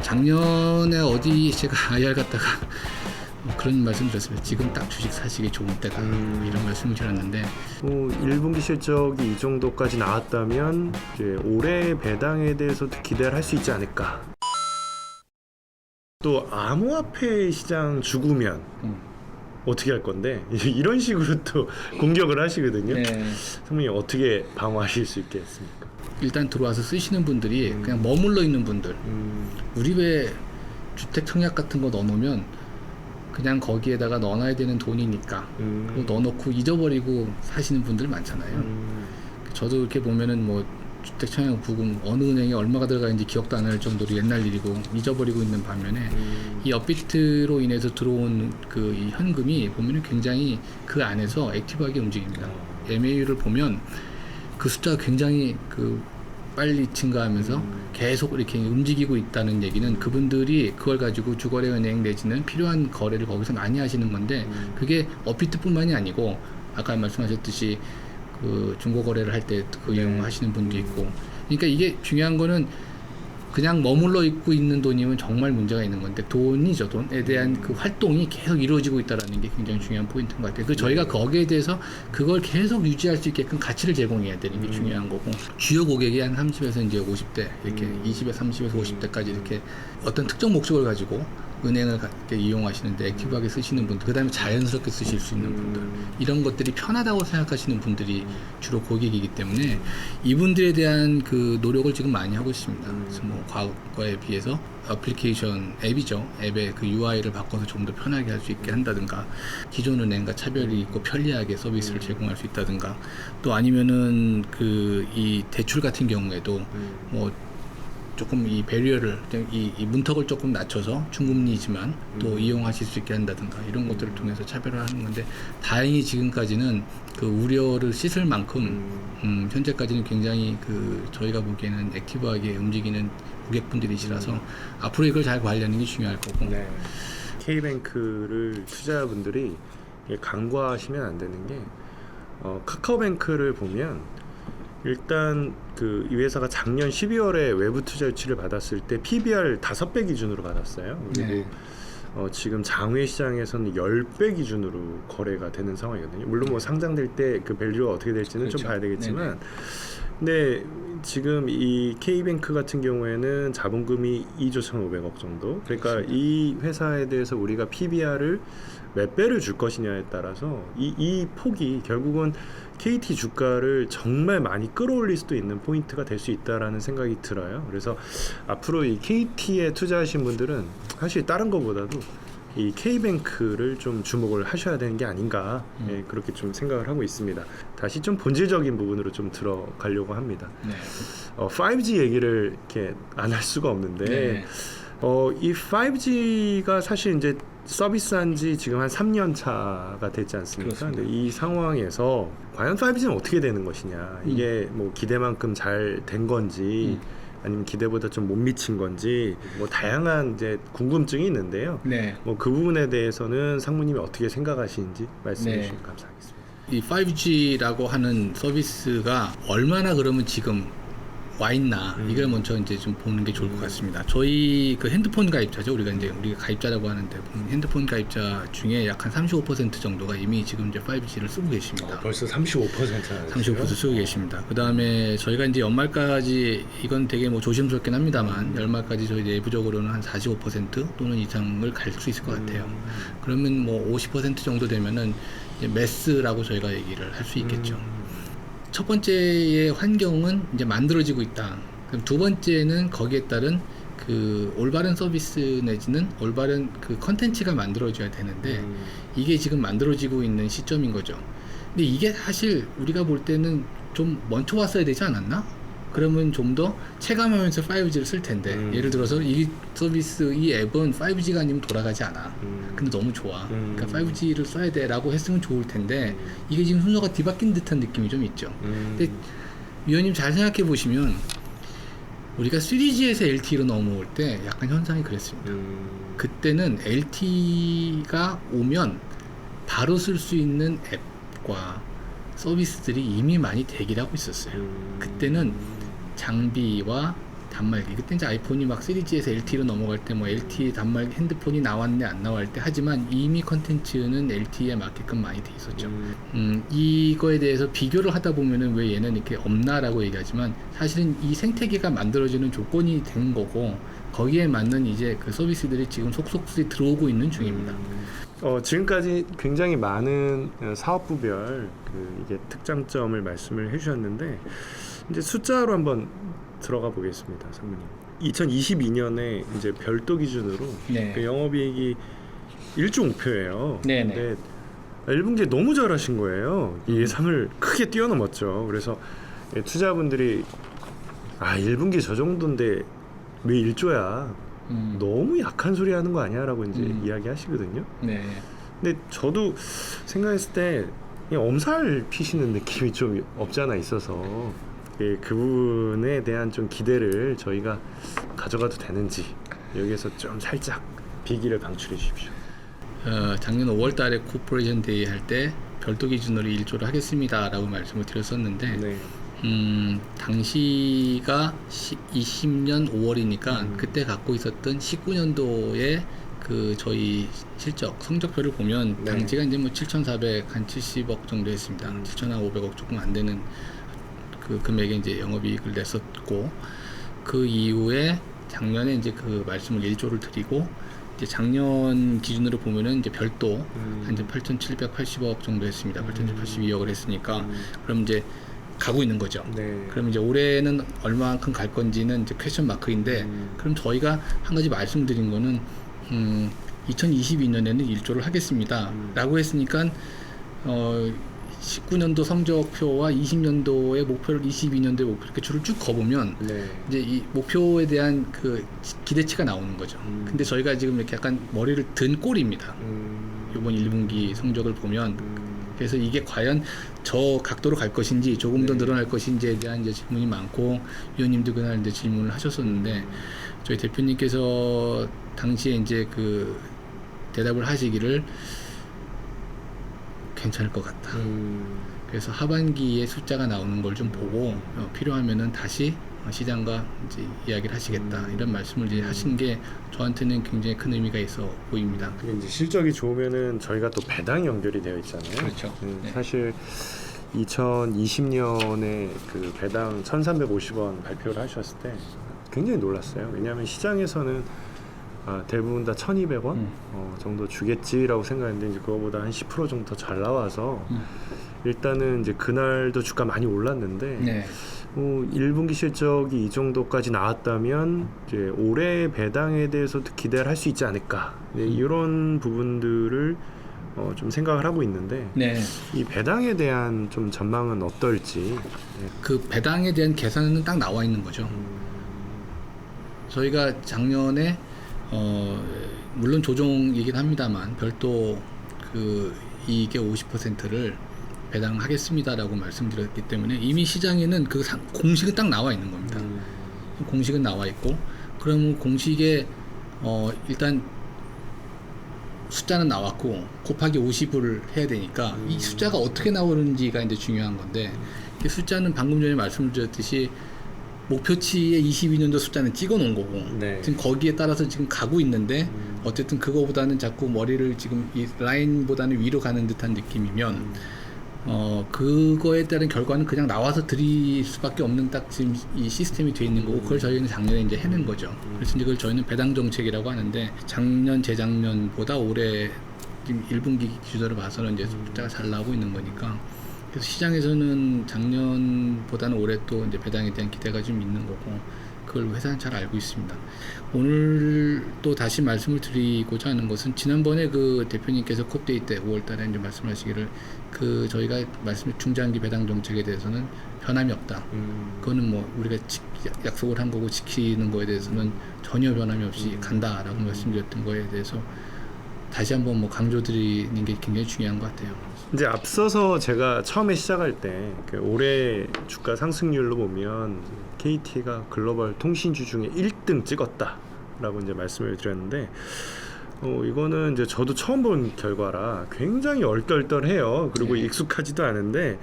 작년에 어디 제가 IR 갔다가 그런 말씀 드렸습니다. 지금 딱 주식 사시기 좋은 때다 이런 말씀을 드렸는데 1분기 실적이 이 정도까지 나왔다면 이제 올해 배당에 대해서도 기대를 할 수 있지 않을까. 또 암호화폐 시장 죽으면 어떻게 할 건데 이런 식으로 또 공격을 하시거든요. 네. 선생님 어떻게 방어하실 수 있겠습니까? 일단 들어와서 쓰시는 분들이 그냥 머물러 있는 분들 우리 왜 주택 청약 같은 거 넣어놓으면 그냥 거기에다가 넣어놔야 되는 돈이니까 그거 넣어놓고 잊어버리고 사시는 분들 많잖아요. 저도 이렇게 보면은 뭐 주택 청약 부금 어느 은행에 얼마가 들어가는지 기억도 안 날 정도로 옛날 일이고 잊어버리고 있는 반면에 이 업비트로 인해서 들어온 그 이 현금이 보면은 굉장히 그 안에서 액티브하게 움직입니다. MAU를 보면 그 숫자가 굉장히 그 빨리 증가하면서 계속 이렇게 움직이고 있다는 얘기는 그분들이 그걸 가지고 주거래 은행 내지는 필요한 거래를 거기서 많이 하시는 건데 그게 업비트뿐만이 아니고 아까 말씀하셨듯이 그 중고 거래를 할 때 그 이용하시는 분도 있고 그러니까 이게 중요한 거는 그냥 머물러 있고 있는 돈이면 정말 문제가 있는 건데 돈이죠. 돈에 대한 그 활동이 계속 이루어지고 있다는 게 굉장히 중요한 포인트인 것 같아요. 그 저희가 거기에 대해서 그걸 계속 유지할 수 있게끔 가치를 제공해야 되는 게 중요한 거고 주요 고객이 한 30에서 이제 50대 이렇게 20에서 30에서 50대까지 이렇게 어떤 특정 목적을 가지고 은행을 이용하시는데 액티브하게 쓰시는 분들, 그 다음에 자연스럽게 쓰실 수 있는 분들 이런 것들이 편하다고 생각하시는 분들이 주로 고객이기 때문에 이분들에 대한 그 노력을 지금 많이 하고 있습니다. 그래서 뭐 과거에 비해서 애플리케이션 앱이죠. 앱의 그 UI를 바꿔서 좀 더 편하게 할 수 있게 한다든가 기존 은행과 차별이 있고 편리하게 서비스를 제공할 수 있다든가 또 아니면은 그 이 대출 같은 경우에도 뭐 조금 이 배리어를 이 문턱을 조금 낮춰서 중금리지만 또 이용하실 수 있게 한다든가 이런 것들을 통해서 차별을 하는 건데 다행히 지금까지는 그 우려를 씻을 만큼 현재까지는 굉장히 그 저희가 보기에는 액티브하게 움직이는 고객분들이시라서 앞으로 이걸 잘 관리하는 게 중요할 거고. 네. K뱅크를 투자자분들이 간과하시면 안 되는 게 카카오뱅크를 보면 일단 그 이 회사가 작년 12월에 외부 투자 유치를 받았을 때 PBR 5배 기준으로 받았어요. 그리고 네. 지금 장외 시장에서는 10배 기준으로 거래가 되는 상황이거든요. 물론 뭐 상장될 때 그 밸류가 어떻게 될지는 그렇죠. 좀 봐야 되겠지만 네네. 근데 지금 이 K뱅크 같은 경우에는 자본금이 2조 1,500억 정도. 그러니까 그렇습니다. 이 회사에 대해서 우리가 PBR을 몇 배를 줄 것이냐에 따라서 이 폭이 결국은 KT 주가를 정말 많이 끌어올릴 수도 있는 포인트가 될 수 있다라는 생각이 들어요. 그래서 앞으로 이 KT에 투자하신 분들은 사실 다른 것보다도 이 K뱅크를 좀 주목을 하셔야 되는 게 아닌가 그렇게 좀 생각을 하고 있습니다. 다시 좀 본질적인 부분으로 좀 들어가려고 합니다. 네. 5G 얘기를 이렇게 안 할 수가 없는데 네. 이 5G가 사실 이제 서비스한 지 지금 한 3년 차가 됐지 않습니까? 그렇습니다. 근데 이 상황에서 과연 5G는 어떻게 되는 것이냐, 이게 뭐 기대만큼 잘 된 건지 아니면 기대보다 좀 못 미친 건지 뭐 다양한 이제 궁금증이 있는데요. 네. 뭐 그 부분에 대해서는 상무님이 어떻게 생각하시는지 말씀해 주시면 감사하겠습니다. 이 5G라고 하는 서비스가 얼마나 그러면 지금 와 있나 이걸 먼저 이제 좀 보는 게 좋을 것 같습니다. 저희 그 핸드폰 가입자죠. 우리가 가입자라고 하는데 핸드폰 가입자 중에 약 한 35% 정도가 이미 지금 이제 5G를 쓰고 계십니다. 벌써 35%나 35% 쓰고 계십니다. 그 다음에 저희가 이제 연말까지 이건 되게 뭐 조심스럽긴 합니다만 연말까지 저희 내부적으로는 한 45% 또는 이상을 갈 수 있을 것 같아요. 그러면 뭐 50% 정도 되면은 이제 매스라고 저희가 얘기를 할 수 있겠죠. 첫 번째의 환경은 이제 만들어지고 있다. 그럼 두 번째는 거기에 따른 그 올바른 서비스 내지는 올바른 그 컨텐츠가 만들어져야 되는데 이게 지금 만들어지고 있는 시점인 거죠. 근데 이게 사실 우리가 볼 때는 좀 먼저 왔어야 되지 않았나? 그러면 좀 더 체감하면서 5G를 쓸 텐데 예를 들어서 이 서비스 이 앱은 5G가 아니면 돌아가지 않아. 근데 너무 좋아. 그러니까 5G를 써야 돼 라고 했으면 좋을 텐데 이게 지금 순서가 뒤바뀐 듯한 느낌이 좀 있죠. 근데 위원님 잘 생각해 보시면 우리가 3G에서 LTE로 넘어올 때 약간 현상이 그랬습니다. 그때는 LTE가 오면 바로 쓸 수 있는 앱과 서비스들이 이미 많이 대기를 하고 있었어요. 그때는 장비와 단말기 그때 이제 아이폰이 막 3G에서 LTE로 넘어갈 때 뭐 LTE 단말기 핸드폰이 나왔네 안 나왔을 때 하지만 이미 컨텐츠는 LTE에 맞게끔 많이 돼 있었죠. 이거에 대해서 비교를 하다 보면은 왜 얘는 이렇게 없나라고 얘기하지만 사실은 이 생태계가 만들어지는 조건이 된 거고 거기에 맞는 이제 그 서비스들이 지금 속속들이 들어오고 있는 중입니다. 지금까지 굉장히 많은 사업부별 이게 특장점을 말씀을 해주셨는데 이제 숫자로 한번 들어가 보겠습니다, 상무님. 2022년에 이제 별도 기준으로 네. 그 영업이익이 1조 목표예요. 네네. 근데 1분기에 너무 잘하신 거예요. 이 예상을 크게 뛰어넘었죠. 그래서 투자분들이 1분기 저 정도인데 왜 1조야? 너무 약한 소리 하는 거 아니야? 라고 이제 이야기하시거든요. 네. 근데 저도 생각했을 때 그냥 엄살 피시는 느낌이 좀 없지 않아 있어서 그분에 대한 좀 기대를 저희가 가져가도 되는지 여기에서 좀 살짝 비기를 방출해 주십시오. 작년 5월 달에 코퍼레이션 데이 할 때 별도 기준으로 1조를 하겠습니다 라고 말씀을 드렸었는데 네. 당시가 20년 5월이니까 그때 갖고 있었던 19년도에 그 저희 실적 성적표를 보면 네. 당시가 이제 뭐 7,400 한 70억 정도 했습니다. 7,500억 조금 안 되는 그 금액에 이제 영업이익을 냈었고 그 이후에 작년에 이제 그 말씀을 1조를 드리고 이제 작년 기준으로 보면은 이제 별도 한 이제 8,780억 정도 했습니다. 8,782억을 했으니까 그럼 이제 가고 있는 거죠. 네. 그럼 이제 올해는 얼마만큼 갈 건지는 이제 퀘스천 마크인데 그럼 저희가 한 가지 말씀드린 거는 2022년에는 1조를 하겠습니다. 라고 했으니까 19년도 성적표와 20년도의 목표를 22년도의 목표 이렇게 줄을 쭉 거보면 네. 이제 이 목표에 대한 그 기대치가 나오는 거죠. 근데 저희가 지금 이렇게 약간 머리를 든 꼴입니다. 이번 1분기 성적을 보면 그래서 이게 과연 저 각도로 갈 것인지 조금 더 늘어날 것인지에 대한 이제 질문이 많고 위원님도 그날 이제 질문을 하셨었는데 저희 대표님께서 당시에 이제 그 대답을 하시기를 괜찮을 것 같다. 그래서 하반기에 숫자가 나오는 걸 좀 보고 필요하면은 다시 시장과 이제 이야기를 하시겠다 이런 말씀을 이제 하신 게 저한테는 굉장히 큰 의미가 있어 보입니다. 그리고 이제 실적이 좋으면은 저희가 또 배당 연결이 되어 있잖아요. 그렇죠. 네. 사실 2020년에 그 배당 1,350원 발표를 하셨을 때 굉장히 놀랐어요. 왜냐하면 시장에서는 대부분 다 1,200원 정도 주겠지라고 생각했는데 이제 그거보다 한 10% 정도 더 잘 나와서 일단은 이제 그날도 주가 많이 올랐는데 네. 1분기 실적이 이 정도까지 나왔다면 이제 올해 배당에 대해서도 기대를 할 수 있지 않을까 이런 부분들을 좀 생각을 하고 있는데 네. 이 배당에 대한 좀 전망은 어떨지. 그 배당에 대한 계산은 딱 나와 있는 거죠. 저희가 작년에 물론 조정이긴 합니다만 별도 그 이익의 50%를 배당하겠습니다라고 말씀드렸기 때문에 이미 시장에는 그 공식은 딱 나와 있는 겁니다. 공식은 나와 있고 그러면 공식에 일단 숫자는 나왔고 곱하기 50을 해야 되니까 이 숫자가 어떻게 나오는지가 이제 중요한 건데 이 숫자는 방금 전에 말씀드렸듯이 목표치의 22년도 숫자는 찍어 놓은 거고 네. 지금 거기에 따라서 지금 가고 있는데 어쨌든 그거보다는 자꾸 머리를 지금 이 라인보다는 위로 가는 듯한 느낌이면 그거에 따른 결과는 그냥 나와서 드릴 수밖에 없는 딱 지금 이 시스템이 돼 있는 거고 그걸 저희는 작년에 이제 해낸 거죠. 그래서 이제 그걸 저희는 배당 정책이라고 하는데 작년 재작년보다 올해 지금 1분기 기준으로 봐서는 이제 숫자가 잘 나오고 있는 거니까 그래서 시장에서는 작년보다는 올해 또 이제 배당에 대한 기대가 좀 있는 거고 그걸 회사는 잘 알고 있습니다. 오늘 또 다시 말씀을 드리고자 하는 것은 지난번에 그 대표님께서 컵데이 때 5월달에 이제 말씀하시기를 그 저희가 말씀 중장기 배당 정책에 대해서는 변함이 없다. 그거는 뭐 우리가 약속을 한 거고 지키는 거에 대해서는 전혀 변함이 없이 간다라고 말씀드렸던 거에 대해서 다시 한번 뭐 강조드리는 게 굉장히 중요한 것 같아요. 이제 앞서서 제가 처음에 시작할 때 그 올해 주가 상승률로 보면 KT가 글로벌 통신주 중에 1등 찍었다라고 이제 말씀을 드렸는데 이거는 이제 저도 처음 본 결과라 굉장히 얼떨떨해요. 그리고 네. 익숙하지도 않은데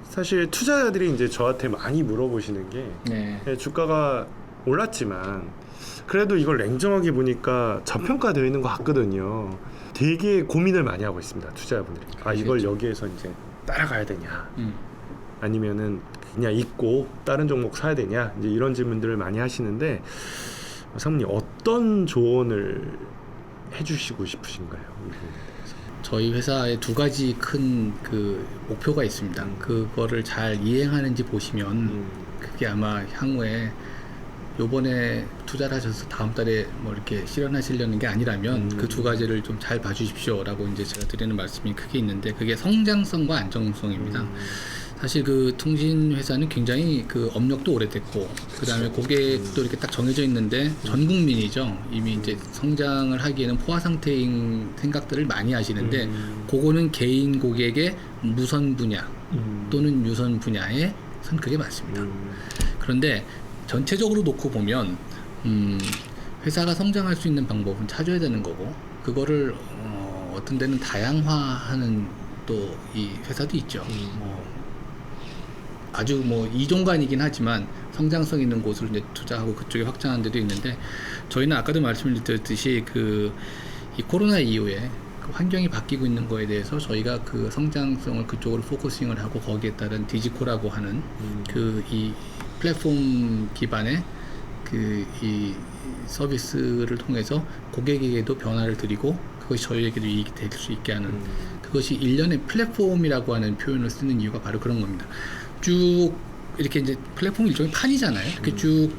사실 투자자들이 이제 저한테 많이 물어보시는 게 네. 주가가 올랐지만 그래도 이걸 냉정하게 보니까 저평가되어 있는 것 같거든요. 되게 고민을 많이 하고 있습니다, 투자자분들이. 아, 이걸 여기에서 이제 따라가야 되냐, 아니면은 그냥 잊고 다른 종목 사야 되냐, 이제 이런 질문들을 많이 하시는데 사모님 어떤 조언을 해주시고 싶으신가요? 이 부분에 대해서? 저희 회사에 두 가지 큰 그 목표가 있습니다. 그거를 잘 이행하는지 보시면 그게 아마 향후에 요번에 투자를 하셔서 다음 달에 뭐 이렇게 실현하시려는 게 아니라면 그 두 가지를 좀 잘 봐주십시오라고 이제 제가 드리는 말씀이 크게 있는데, 그게 성장성과 안정성입니다. 사실 그 통신 회사는 굉장히 그 업력도 오래됐고, 그 다음에 고객도 이렇게 딱 정해져 있는데 전 국민이죠. 이미 이제 성장을 하기에는 포화 상태인 생각들을 많이 하시는데, 그거는 개인 고객의 무선 분야 또는 유선 분야에 선 그게 맞습니다. 그런데 전체적으로 놓고 보면 회사가 성장할 수 있는 방법은 찾아야 되는 거고, 그거를 어떤 데는 다양화하는 또 이 회사도 있죠. 아주 뭐 이종간이긴 하지만 성장성 있는 곳으로 이제 투자하고 그쪽에 확장하는 데도 있는데, 저희는 아까도 말씀드렸듯이 이 코로나 이후에 그 환경이 바뀌고 있는 거에 대해서 저희가 그 성장성을 그쪽으로 포커싱을 하고, 거기에 따른 디지코라고 하는 그 이 플랫폼 기반의 그 이 서비스를 통해서 고객에게도 변화를 드리고 그것이 저희에게도 이익이 될 수 있게 하는, 그것이 일련의 플랫폼이라고 하는 표현을 쓰는 이유가 바로 그런 겁니다. 쭉 이렇게 이제 플랫폼 일종의 판이잖아요. 이렇게 쭉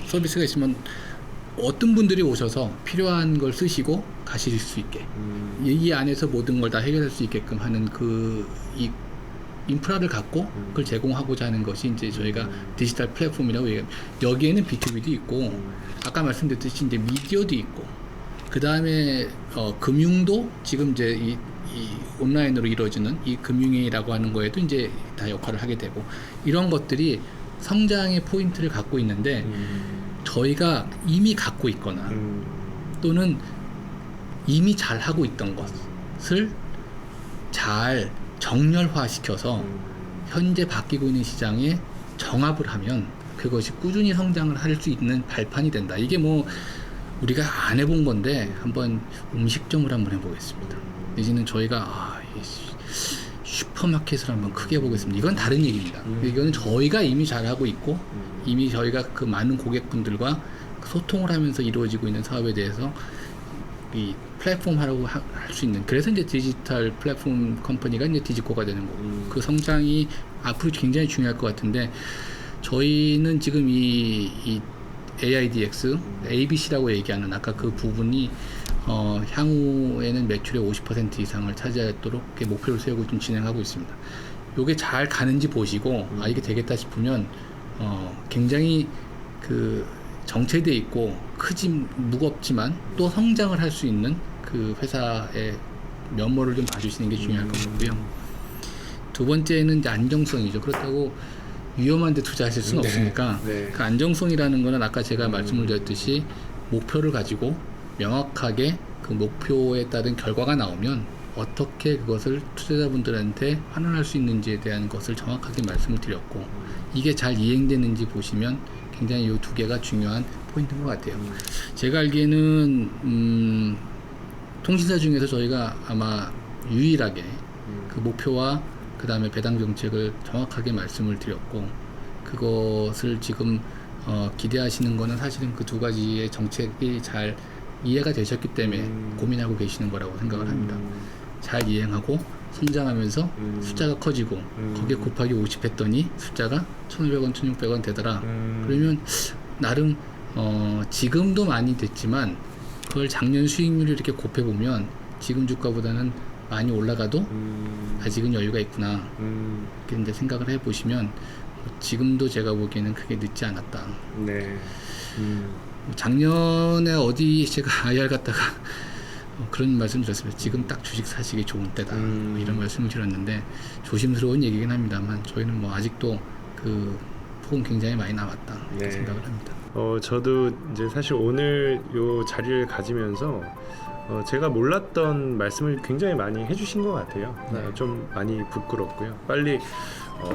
서비스가 있으면 어떤 분들이 오셔서 필요한 걸 쓰시고 가실 수 있게, 이 안에서 모든 걸 다 해결할 수 있게끔 하는 이 인프라를 갖고 그걸 제공하고자 하는 것이 이제 저희가 디지털 플랫폼이라고 얘기합니다. 여기에는 B2B도 있고, 아까 말씀드렸듯이 이제 미디어도 있고, 그 다음에 금융도 지금 이제 이 온라인으로 이루어지는 이 금융이라고 하는 거에도 이제 다 역할을 하게 되고, 이런 것들이 성장의 포인트를 갖고 있는데, 저희가 이미 갖고 있거나 또는 이미 잘 하고 있던 것을 잘 정렬화시켜서 현재 바뀌고 있는 시장에 정합을 하면 그것이 꾸준히 성장을 할 수 있는 발판이 된다. 이게 뭐 우리가 안 해본 건데 한번 음식점을 한번 해보겠습니다. 내지는 저희가 슈퍼마켓을 한번 크게 해보겠습니다. 이건 다른 얘기입니다. 이거는 저희가 이미 잘하고 있고, 이미 저희가 그 많은 고객분들과 소통을 하면서 이루어지고 있는 사업에 대해서 이 플랫폼 하라고 할 수 있는, 그래서 이제 디지털 플랫폼 컴퍼니가 이제 디지코가 되는 거고, 그 성장이 앞으로 굉장히 중요할 것 같은데, 저희는 지금 이 AIDX, ABC라고 얘기하는 아까 그 부분이 향후에는 매출의 50% 이상을 차지하도록 목표를 세우고 좀 진행하고 있습니다. 요게 잘 가는지 보시고 이게 되겠다 싶으면 굉장히 그 정체돼 있고 무겁지만 또 성장을 할 수 있는 그 회사의 면모를 좀 봐주시는 게 중요할 것 같고요. 두 번째는 이제 안정성이죠. 그렇다고 위험한 데 투자하실 수는 없으니까, 그 안정성이라는 거는 아까 제가 말씀을 드렸듯이 목표를 가지고 명확하게 그 목표에 따른 결과가 나오면 어떻게 그것을 투자자분들한테 환원할 수 있는지에 대한 것을 정확하게 말씀을 드렸고, 이게 잘 이행되는지 보시면 굉장히 이 두 개가 중요한 포인트인 것 같아요. 제가 알기에는 통신사 중에서 저희가 아마 유일하게 그 목표와 그 다음에 배당 정책을 정확하게 말씀을 드렸고, 그것을 지금 기대하시는 거는 사실은 그 두 가지의 정책이 잘 이해가 되셨기 때문에 고민하고 계시는 거라고 생각을 합니다. 잘 이행하고 성장하면서 숫자가 커지고 거기에 곱하기 50 했더니 숫자가 1,500원, 1,600원 되더라. 그러면 나름 지금도 많이 됐지만 그걸 작년 수익률을 이렇게 곱해보면 지금 주가보다는 많이 올라가도 아직은 여유가 있구나, 이렇게 이제 생각을 해보시면 지금도 제가 보기에는 크게 늦지 않았다. 네. 작년에 어디 제가 IR 갔다가 그런 말씀 드렸습니다. 지금 딱 주식 사시기 좋은 때다, 이런 말씀을 드렸는데 조심스러운 얘기긴 합니다만, 저희는 뭐 아직도 그 폭은 굉장히 많이 남았다, 이렇게 생각을 합니다. 저도 이제 사실 오늘 요 자리를 가지면서 제가 몰랐던 말씀을 굉장히 많이 해주신 것 같아요. 네. 좀 많이 부끄럽고요. 빨리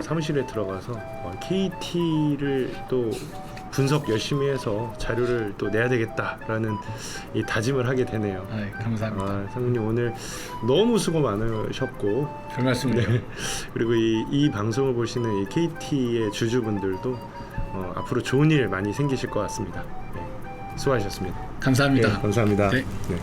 사무실에 들어가서 KT를 또 분석 열심히 해서 자료를 또 내야 되겠다라는 이 다짐을 하게 되네요. 감사합니다. 상무님 오늘 너무 수고 많으셨고, 별 말씀을요. 네. 그리고 이 방송을 보시는 이 KT의 주주분들도 앞으로 좋은 일 많이 생기실 것 같습니다. 네. 수고하셨습니다. 감사합니다. 네, 감사합니다. 네. 네.